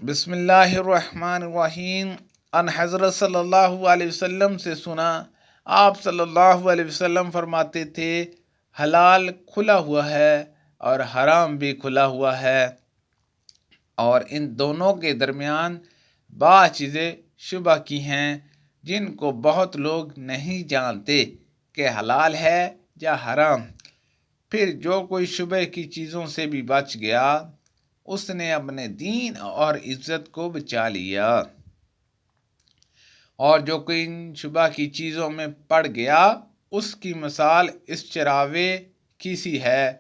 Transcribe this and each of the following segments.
بسم اللہ الرحمن الرحیم۔ ان حضرت صلی اللہ علیہ وسلم سے سنا، آپ صلی اللہ علیہ وسلم فرماتے تھے، حلال کھلا ہوا ہے اور حرام بھی کھلا ہوا ہے، اور ان دونوں کے درمیان بعض چیزیں شبہ کی ہیں جن کو بہت لوگ نہیں جانتے کہ حلال ہے یا حرام۔ پھر جو کوئی شبہ کی چیزوں سے بھی بچ گیا، اس نے اپنے دین اور عزت کو بچا لیا، اور جو کوئی ان شبہ کی چیزوں میں پڑ گیا، اس کی مثال اس چراغے کی سی ہے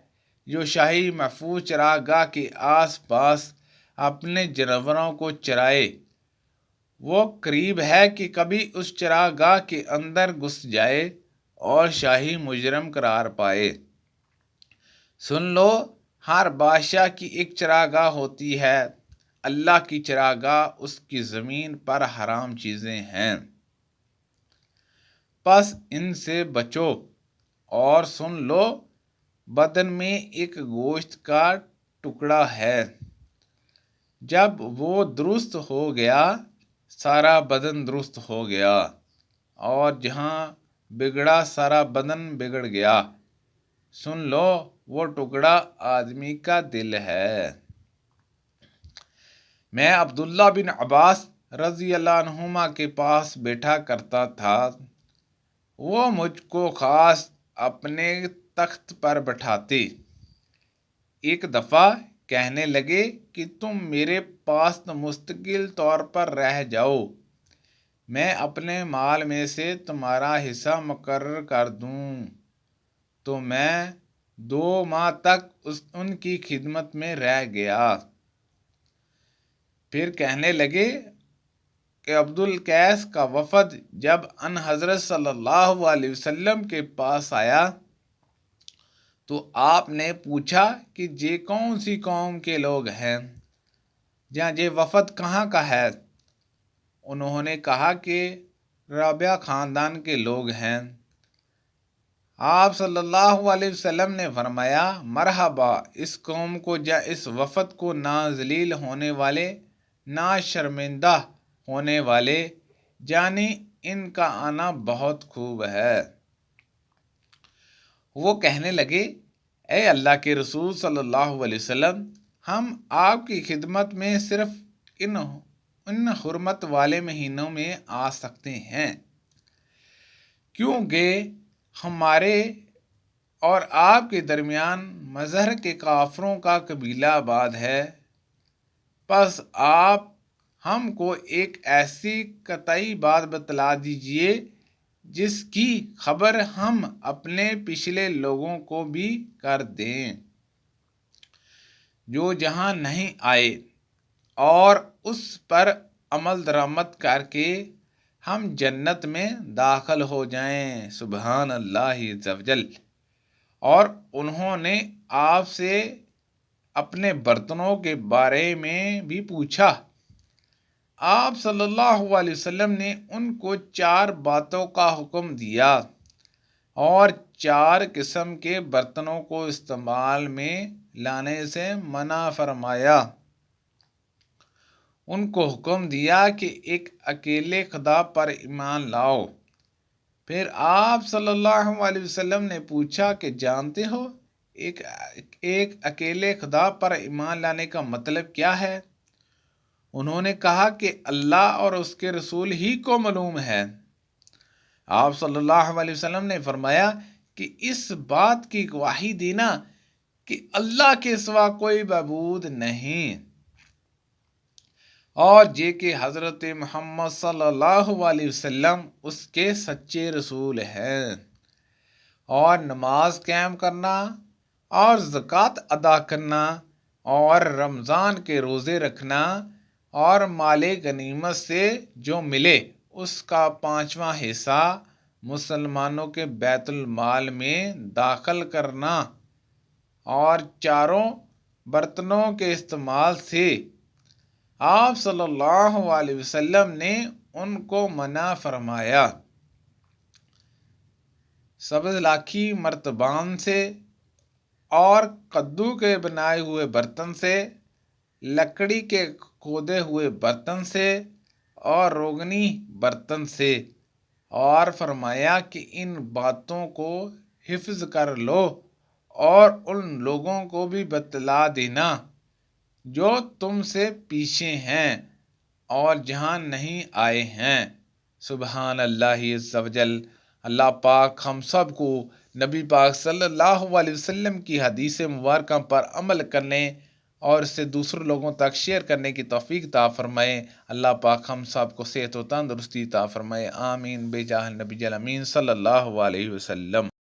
جو شاہی محفوظ چراگاہ کے آس پاس اپنے جانوروں کو چرائے۔ وہ قریب ہے کہ کبھی اس چراگاہ کے اندر گھس جائے اور شاہی مجرم قرار پائے۔ سن لو، ہر بادشاہ کی ایک چراگاہ ہوتی ہے، اللہ کی چراگاہ اس کی زمین پر حرام چیزیں ہیں، پس ان سے بچو۔ اور سن لو، بدن میں ایک گوشت کا ٹکڑا ہے، جب وہ درست ہو گیا سارا بدن درست ہو گیا، اور جہاں بگڑا سارا بدن بگڑ گیا۔ سن لو، وہ ٹکڑا آدمی کا دل ہے۔ میں عبداللہ بن عباس رضی اللہ عنہما کے پاس بیٹھا کرتا تھا، وہ مجھ کو خاص اپنے تخت پر بٹھاتے۔ ایک دفعہ کہنے لگے کہ تم میرے پاس مستقل طور پر رہ جاؤ، میں اپنے مال میں سے تمہارا حصہ مقرر کر دوں۔ تو میں 2 ماہ تک ان کی خدمت میں رہ گیا۔ پھر کہنے لگے کہ عبدالقیس کا وفد جب ان حضرت صلی اللہ علیہ وسلم کے پاس آیا تو آپ نے پوچھا کہ یہ کون سی قوم کے لوگ ہیں، یا یہ وفد کہاں کا ہے؟ انہوں نے کہا کہ رابعہ خاندان کے لوگ ہیں۔ آپ صلی اللہ علیہ وسلم نے فرمایا، مرحبا اس قوم کو یا اس وفد کو، نہ ذلیل ہونے والے نہ شرمندہ ہونے والے، یعنی ان کا آنا بہت خوب ہے۔ وہ کہنے لگے، اے اللہ کے رسول صلی اللہ علیہ وسلم، ہم آپ کی خدمت میں صرف ان حرمت والے مہینوں میں آ سکتے ہیں، کیونکہ ہمارے اور آپ کے درمیان مظہر کے کافروں کا قبیلہ آباد ہے۔ پس آپ ہم کو ایک ایسی قطعی بات بتلا دیجئے جس کی خبر ہم اپنے پچھلے لوگوں کو بھی کر دیں جو جہاں نہیں آئے، اور اس پر عمل درآمد کر کے ہم جنت میں داخل ہو جائیں۔ سبحان اللہ عز و جل۔ اور انہوں نے آپ سے اپنے برتنوں کے بارے میں بھی پوچھا۔ آپ صلی اللہ علیہ وسلم نے ان کو 4 باتوں کا حکم دیا اور 4 قسم کے برتنوں کو استعمال میں لانے سے منع فرمایا۔ ان کو حکم دیا کہ ایک اکیلے خدا پر ایمان لاؤ۔ پھر آپ صلی اللہ علیہ وسلم نے پوچھا کہ جانتے ہو ایک اکیلے خدا پر ایمان لانے کا مطلب کیا ہے؟ انہوں نے کہا کہ اللہ اور اس کے رسول ہی کو معلوم ہے۔ آپ صلی اللہ علیہ وسلم نے فرمایا کہ اس بات کی گواہی دینا کہ اللہ کے سوا کوئی معبود نہیں، اور یہ کہ حضرت محمد صلی اللہ علیہ وسلم اس کے سچے رسول ہیں، اور نماز قائم کرنا اور زکوٰۃ ادا کرنا اور رمضان کے روزے رکھنا اور مال غنیمت سے جو ملے اس کا 5واں حصہ مسلمانوں کے بیت المال میں داخل کرنا، اور 4 برتنوں کے استعمال سے آپ صلی اللہ علیہ وسلم نے ان کو منع فرمایا۔ سبز لاکھی مرتبان سے اور کدو کے بنائے ہوئے برتن سے، لکڑی کے کھودے ہوئے برتن سے اور روغنی برتن سے، اور فرمایا کہ ان باتوں کو حفظ کر لو اور ان لوگوں کو بھی بتلا دینا جو تم سے پیچھے ہیں اور جہاں نہیں آئے ہیں۔ سبحان اللہ عز و جل۔ اللہ پاک ہم سب کو نبی پاک صلی اللہ علیہ وسلم کی حدیث مبارکہ پر عمل کرنے اور اسے دوسرے لوگوں تک شیئر کرنے کی توفیق عطا فرمائے۔ اللہ پاک ہم سب کو صحت و تندرستی عطا فرمائے، آمین بجاہ النبی الامین صلی اللہ علیہ وسلم۔